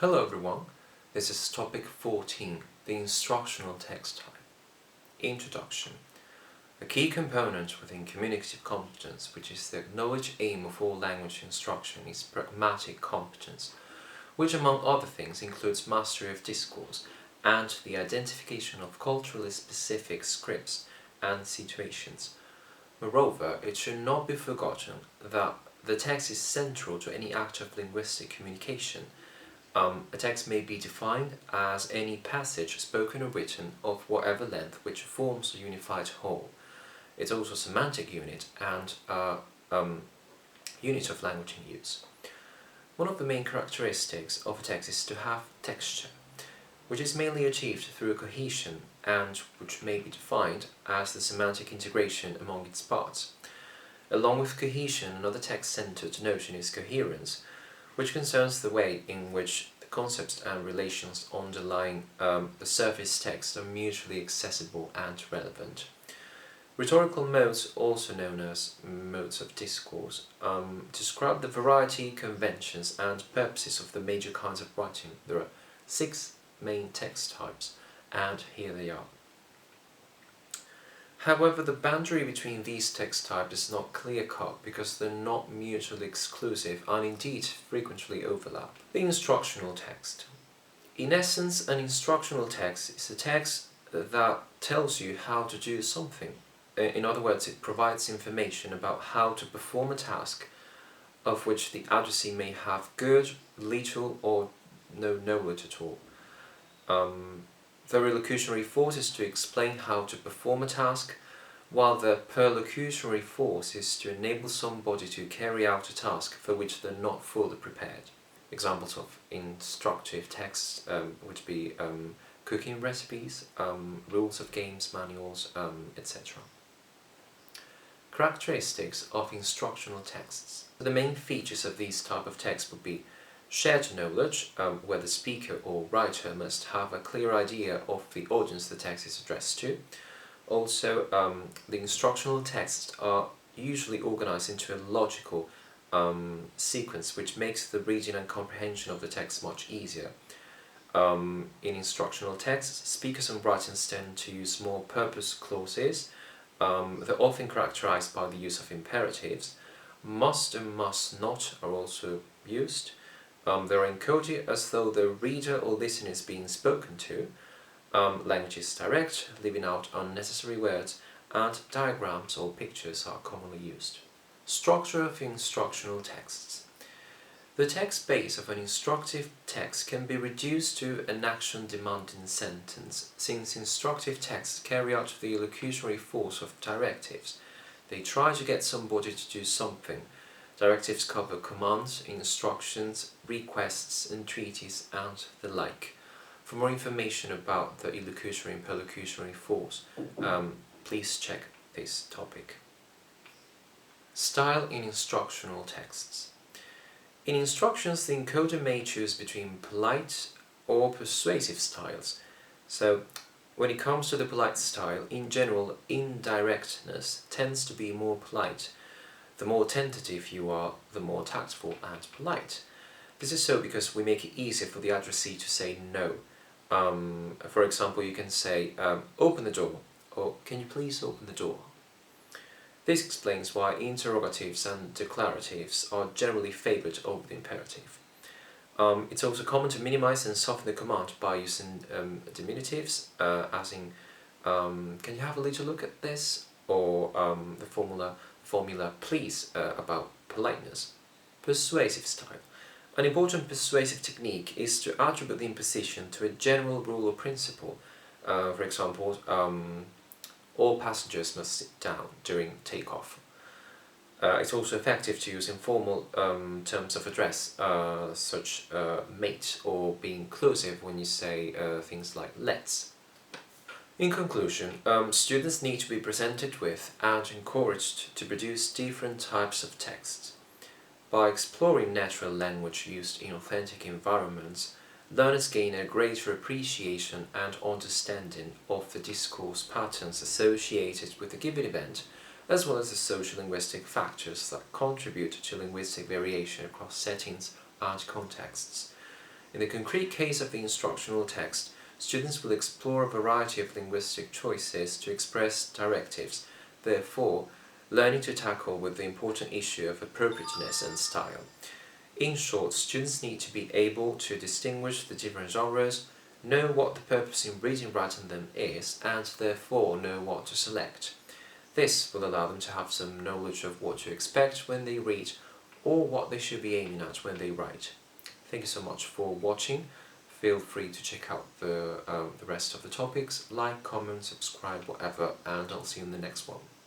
Hello everyone, this is topic 14, the instructional text type. Introduction. A key component within communicative competence, which is the acknowledged aim of all language instruction, is pragmatic competence, which among other things includes mastery of discourse and the identification of culturally specific scripts and situations. Moreover, it should not be forgotten that the text is central to any act of linguistic communication. A text may be defined as any passage, spoken or written, of whatever length, which forms a unified whole. It's also a semantic unit and a unit of language in use. One of the main characteristics of a text is to have texture, which is mainly achieved through cohesion and which may be defined as the semantic integration among its parts. Along with cohesion, another text-centered notion is coherence, which concerns the way in which the concepts and relations underlying the surface text are mutually accessible and relevant. Rhetorical modes, also known as modes of discourse, describe the variety, conventions, and purposes of the major kinds of writing. There are 6 main text types, and here they are. However, the boundary between these text types is not clear-cut because they're not mutually exclusive and indeed frequently overlap. The instructional text. In essence, an instructional text is a text that tells you how to do something. In other words, it provides information about how to perform a task of which the addressee may have good, little, or no knowledge at all. The relocutionary force is to explain how to perform a task, while the perlocutionary force is to enable somebody to carry out a task for which they're not fully prepared. Examples of instructive texts would be cooking recipes, rules of games, manuals, etc. Characteristics of instructional texts. The main features of these type of texts would be shared knowledge, where the speaker or writer must have a clear idea of the audience the text is addressed to. Also, the instructional texts are usually organized into a logical sequence, which makes the reading and comprehension of the text much easier. In instructional texts, speakers and writers tend to use more purpose clauses. They're often characterized by the use of imperatives. Must and must not are also used. They're encoded as though the reader or listener is being spoken to. Language is direct, leaving out unnecessary words, and diagrams or pictures are commonly used. Structure of instructional texts. The text base of an instructive text can be reduced to an action-demanding sentence, since instructive texts carry out the elocutionary force of directives. They try to get somebody to do something. Directives cover commands, instructions, requests, entreaties, and the like. For more information about the elocutionary and perlocutionary force, please check this topic. Style in instructional texts. In instructions, the encoder may choose between polite or persuasive styles. So, when it comes to the polite style, in general, indirectness tends to be more polite. The more tentative you are, the more tactful and polite. This is so because we make it easier for the addressee to say no. For example, you can say, open the door, or can you please open the door? This explains why interrogatives and declaratives are generally favored over the imperative. It's also common to minimize and soften the command by using diminutives, as in, can you have a little look at this? Or the formula please about politeness. Persuasive style. An important persuasive technique is to attribute the imposition to a general rule or principle. For example, all passengers must sit down during takeoff. It's also effective to use informal terms of address, such mate, or be inclusive when you say things like let's. In conclusion, students need to be presented with and encouraged to produce different types of texts. By exploring natural language used in authentic environments, learners gain a greater appreciation and understanding of the discourse patterns associated with a given event, as well as the social-linguistic factors that contribute to linguistic variation across settings and contexts. In the concrete case of the instructional text, students will explore a variety of linguistic choices to express directives, therefore, learning to tackle with the important issue of appropriateness and style. In short, students need to be able to distinguish the different genres, know what the purpose in reading and writing them is, and therefore know what to select. This will allow them to have some knowledge of what to expect when they read, or what they should be aiming at when they write. Thank you so much for watching. Feel free to check out the rest of the topics, like, comment, subscribe, whatever, and I'll see you in the next one.